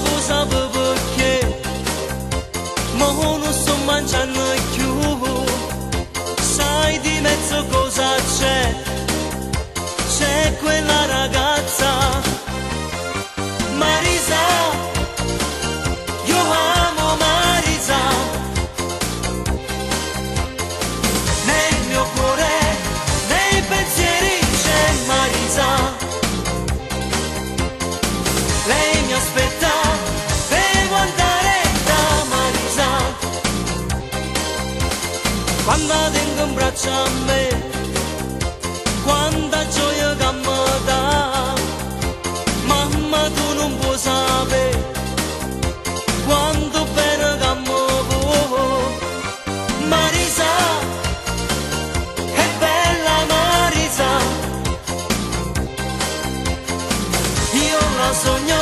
lo sapevo perché, ma non sto mangiando più. Sai di mezzo cosa c'è? C'è quella ragazza, Marisa, io amo Marisa. Nel mio cuore, nei pensieri c'è Marisa. Lei mi aspetta, devo andare da Marisa. Quando tengo in braccio a me, quanta gioia che mi dà. Mamma, tu non puoi sapere quanto bene che mi vuoi. Marisa, è bella Marisa, io la sogno